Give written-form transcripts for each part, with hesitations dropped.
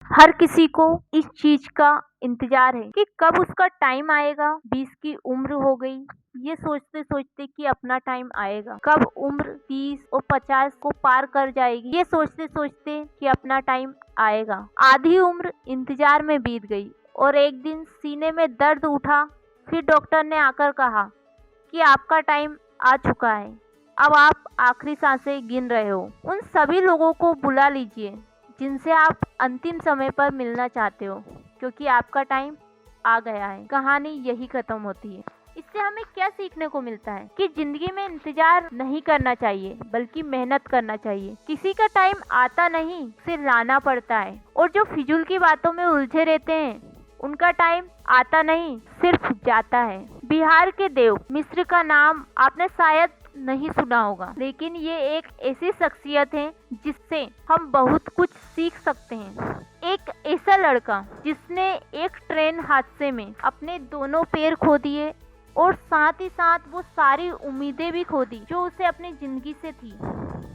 हर किसी को इस चीज का इंतजार है कि कब उसका टाइम आएगा। 20 की उम्र हो गई, ये सोचते सोचते कि अपना टाइम आएगा। कब उम्र 30 और 50 को पार कर जाएगी, ये सोचते सोचते कि अपना टाइम आएगा। आधी उम्र इंतजार में बीत गई और एक दिन सीने में दर्द उठा। फिर डॉक्टर ने आकर कहा कि आपका टाइम आ चुका है, अब आप आखिरी सांसें गिन रहे हो। उन सभी लोगों को बुला लीजिए जिनसे आप अंतिम समय पर मिलना चाहते हो, क्योंकि आपका टाइम आ गया है। कहानी यही खत्म होती है। इससे हमें क्या सीखने को मिलता है कि जिंदगी में इंतजार नहीं करना चाहिए, बल्कि मेहनत करना चाहिए। किसी का टाइम आता नहीं, उसे लाना पड़ता है। और जो फिजूल की बातों में उलझे रहते हैं, उनका टाइम आता नहीं, सिर्फ जाता है। बिहार के देव मिश्र का नाम आपने शायद नहीं सुना होगा, लेकिन ये एक ऐसी शख्सियत है जिससे हम बहुत कुछ सीख सकते हैं। एक ऐसा लड़का जिसने एक ट्रेन हादसे में अपने दोनों पैर खो दिए और साथ ही साथ वो सारी उम्मीदें भी खो दी जो उसे अपनी जिंदगी से थी।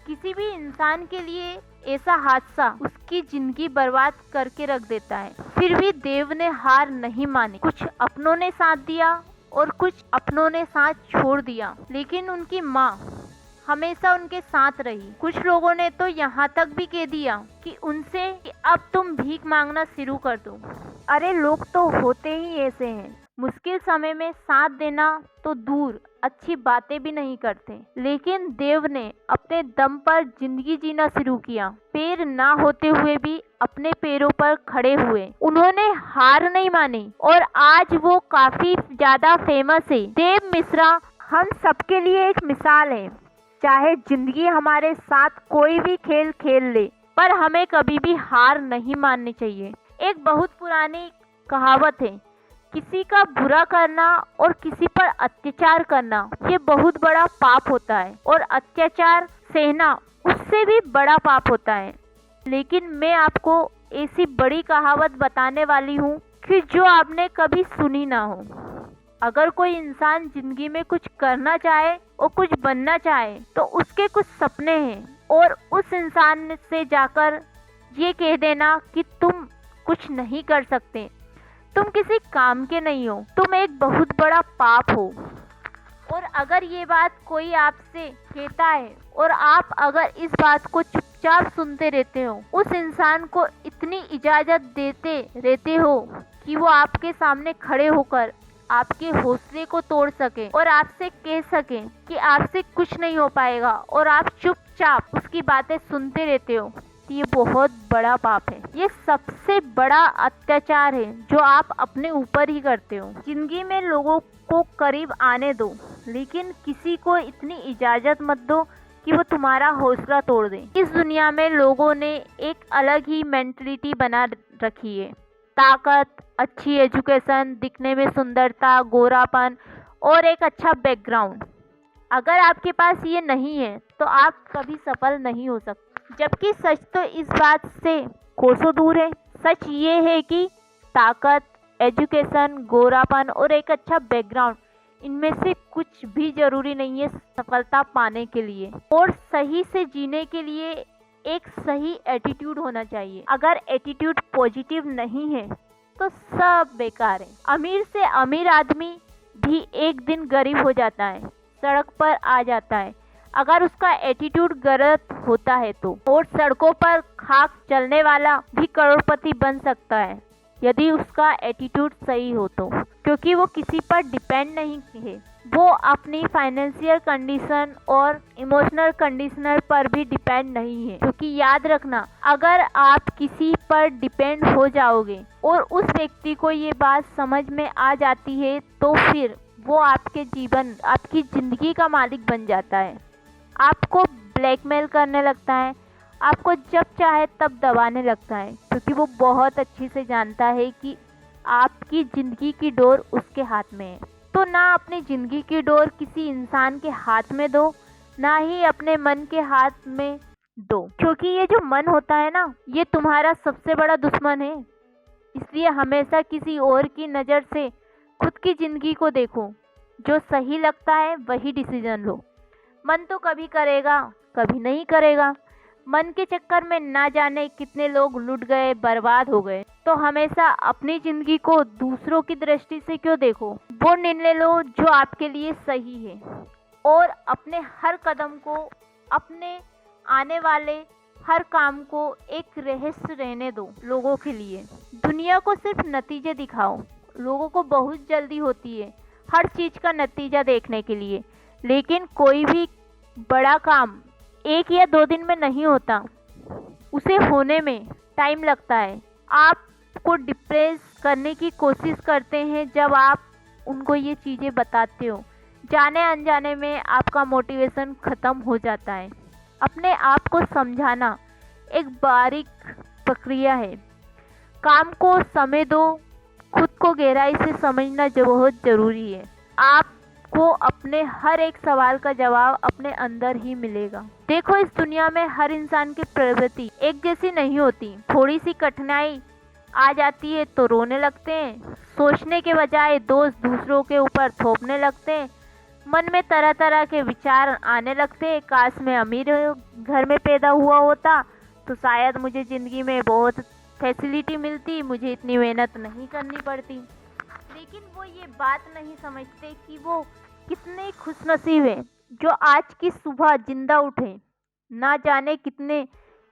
किसी भी इंसान के लिए ऐसा हादसा उसकी जिंदगी बर्बाद करके रख देता है। फिर भी देव ने हार नहीं मानी। कुछ अपनों ने साथ दिया और कुछ अपनों ने साथ छोड़ दिया, लेकिन उनकी माँ हमेशा उनके साथ रही। कुछ लोगों ने तो यहाँ तक भी कह दिया कि उनसे कि अब तुम भीख मांगना शुरू कर दो। अरे लोग तो होते ही ऐसे हैं, मुश्किल समय में साथ देना तो दूर, अच्छी बातें भी नहीं करते। लेकिन देव ने अपने दम पर जिंदगी जीना शुरू किया। पैर ना होते हुए भी अपने पैरों पर खड़े हुए। उन्होंने हार नहीं मानी और आज वो काफी ज्यादा फेमस है। देव मिश्रा हम सबके लिए एक मिसाल है। चाहे जिंदगी हमारे साथ कोई भी खेल खेल ले, पर हमें कभी भी हार नहीं माननी चाहिए। एक बहुत पुरानी कहावत है, किसी का बुरा करना और किसी पर अत्याचार करना ये बहुत बड़ा पाप होता है, और अत्याचार सहना उससे भी बड़ा पाप होता है। लेकिन मैं आपको ऐसी बड़ी कहावत बताने वाली हूँ कि जो आपने कभी सुनी ना हो। अगर कोई इंसान जिंदगी में कुछ करना चाहे और कुछ बनना चाहे, तो उसके कुछ सपने हैं, और उस इंसान से जाकर ये कह देना कि तुम कुछ नहीं कर सकते, तुम किसी काम के नहीं हो, तुम एक बहुत बड़ा पाप हो। और अगर ये बात कोई आपसे कहता है और आप अगर इस बात को चुपचाप सुनते रहते हो, उस इंसान को इतनी इजाजत देते रहते हो कि वो आपके सामने खड़े होकर आपके हौसले को तोड़ सके और आपसे कह सके कि आपसे कुछ नहीं हो पाएगा, और आप चुपचाप उसकी बातें सुनते रहते हो, तो ये बहुत बड़ा पाप है। ये सबसे बड़ा अत्याचार है जो आप अपने ऊपर ही करते हो। जिंदगी में लोगों को करीब आने दो, लेकिन किसी को इतनी इजाजत मत दो कि वो तुम्हारा हौसला तोड़ दे। इस दुनिया में लोगों ने एक अलग ही मेंटलिटी बना रखी है। ताकत, अच्छी एजुकेशन, दिखने में सुंदरता, गोरापन और एक अच्छा बैकग्राउंड, अगर आपके पास ये नहीं है तो आप कभी सफल नहीं हो सकते। जबकि सच तो इस बात से कोसों दूर है। सच ये है कि ताकत, एजुकेशन, गोरापन और एक अच्छा बैकग्राउंड, इनमें से कुछ भी जरूरी नहीं है सफलता पाने के लिए। और सही से जीने के लिए एक सही एटीट्यूड होना चाहिए। अगर एटीट्यूड पॉजिटिव नहीं है तो सब बेकार है। अमीर से अमीर आदमी भी एक दिन गरीब हो जाता है, सड़क पर आ जाता है, अगर उसका एटीट्यूड गलत होता है तो। और सड़कों पर खाक चलने वाला भी करोड़पति बन सकता है यदि उसका एटीट्यूड सही हो तो, क्योंकि वो किसी पर डिपेंड नहीं है। वो अपनी फाइनेंशियल कंडीशन और इमोशनल कंडीशनर पर भी डिपेंड नहीं है। क्योंकि याद रखना, अगर आप किसी पर डिपेंड हो जाओगे और उस व्यक्ति को ये बात समझ में आ जाती है, तो फिर वो आपके जीवन, आपकी जिंदगी का मालिक बन जाता है। आपको ब्लैकमेल करने लगता है, आपको जब चाहे तब दबाने लगता है, क्योंकि वो बहुत अच्छी से जानता है कि आपकी जिंदगी की डोर उसके हाथ में है। तो ना अपनी जिंदगी की डोर किसी इंसान के हाथ में दो, ना ही अपने मन के हाथ में दो, क्योंकि ये जो मन होता है ना, ये तुम्हारा सबसे बड़ा दुश्मन है। इसलिए हमेशा किसी और की नज़र से खुद की जिंदगी को देखो। जो सही लगता है वही डिसीजन लो। मन तो कभी करेगा, कभी नहीं करेगा, मन के चक्कर में ना जाने कितने लोग लुट गए, बर्बाद हो गए। तो हमेशा अपनी जिंदगी को दूसरों की दृष्टि से क्यों देखो। वो निर्णय लो जो आपके लिए सही है और अपने हर कदम को, अपने आने वाले हर काम को एक रहस्य रहने दो लोगों के लिए। दुनिया को सिर्फ नतीजे दिखाओ। लोगों को बहुत जल्दी होती है हर चीज का नतीजा देखने के लिए, लेकिन कोई भी बड़ा काम 1 या 2 दिन में नहीं होता, उसे होने में टाइम लगता है। आपको डिप्रेस करने की कोशिश करते हैं जब आप उनको ये चीज़ें बताते हो। जाने अनजाने में आपका मोटिवेशन ख़त्म हो जाता है। अपने आप को समझाना एक बारीक प्रक्रिया है। काम को समय दो, खुद को गहराई से समझना जो बहुत ज़रूरी है। आपको अपने हर एक सवाल का जवाब अपने अंदर ही मिलेगा। देखो, इस दुनिया में हर इंसान की प्रवृत्ति एक जैसी नहीं होती। थोड़ी सी कठिनाई आ जाती है तो रोने लगते हैं, सोचने के बजाय दोष दूसरों के ऊपर थोपने लगते हैं, मन में तरह तरह के विचार आने लगते हैं। काश मैं अमीर घर में पैदा हुआ होता तो शायद मुझे ज़िंदगी में बहुत फैसिलिटी मिलती, मुझे इतनी मेहनत नहीं करनी पड़ती। लेकिन वो ये बात नहीं समझते कि वो कितने खुशनसीब हैं जो आज की सुबह जिंदा उठे। ना जाने कितने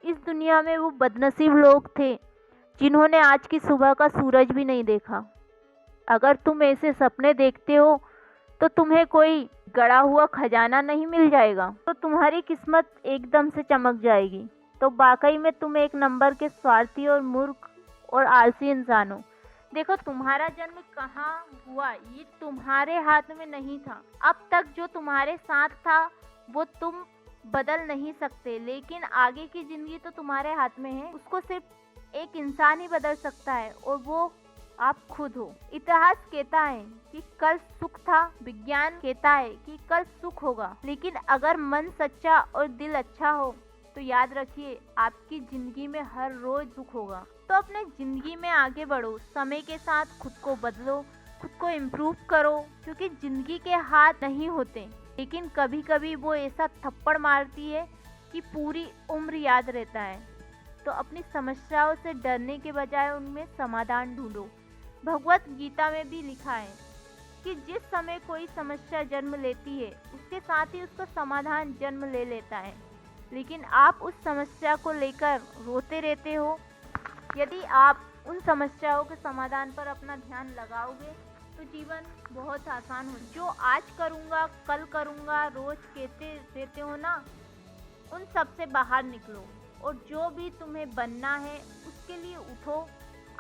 इस दुनिया में वो बदनसीब लोग थे जिन्होंने आज की सुबह का सूरज भी नहीं देखा। अगर तुम ऐसे सपने देखते हो तो तुम्हें कोई गड़ा हुआ खजाना नहीं मिल जाएगा, तो तुम्हारी किस्मत एकदम से चमक जाएगी। तो वाकई में तुम एक नंबर के स्वार्थी और मूर्ख और आलसी इंसान हो। देखो, तुम्हारा जन्म कहाँ हुआ ये तुम्हारे हाथ में नहीं था। अब तक जो तुम्हारे साथ था वो तुम बदल नहीं सकते, लेकिन आगे की जिंदगी तो तुम्हारे हाथ में है। उसको सिर्फ एक इंसान ही बदल सकता है और वो आप खुद हो। इतिहास कहता है कि कल सुख था, विज्ञान कहता है कि कल सुख होगा, लेकिन अगर मन सच्चा और दिल अच्छा हो तो याद रखिए आपकी जिंदगी में हर रोज दुख होगा। तो अपने जिंदगी में आगे बढ़ो, समय के साथ खुद को बदलो, खुद को इम्प्रूव करो, क्योंकि जिंदगी के हाथ नहीं होते, लेकिन कभी कभी वो ऐसा थप्पड़ मारती है कि पूरी उम्र याद रहता है। तो अपनी समस्याओं से डरने के बजाय उनमें समाधान ढूंढो। भगवत गीता में भी लिखा है कि जिस समय कोई समस्या जन्म लेती है उसके साथ ही उसका समाधान जन्म ले लेता है, लेकिन आप उस समस्या को लेकर रोते रहते हो। यदि आप उन समस्याओं के समाधान पर अपना ध्यान लगाओगे तो जीवन बहुत आसान हो। जो आज करूँगा कल करूँगा रोज कहते रहते हो ना, उन सब से बाहर निकलो और जो भी तुम्हें बनना है उसके लिए उठो।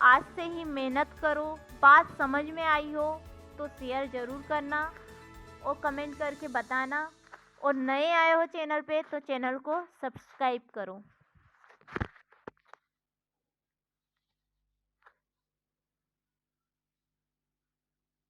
आज से ही मेहनत करो। बात समझ में आई हो तो शेयर ज़रूर करना और कमेंट करके बताना, और नए आए हो चैनल पे तो चैनल को सब्सक्राइब करो।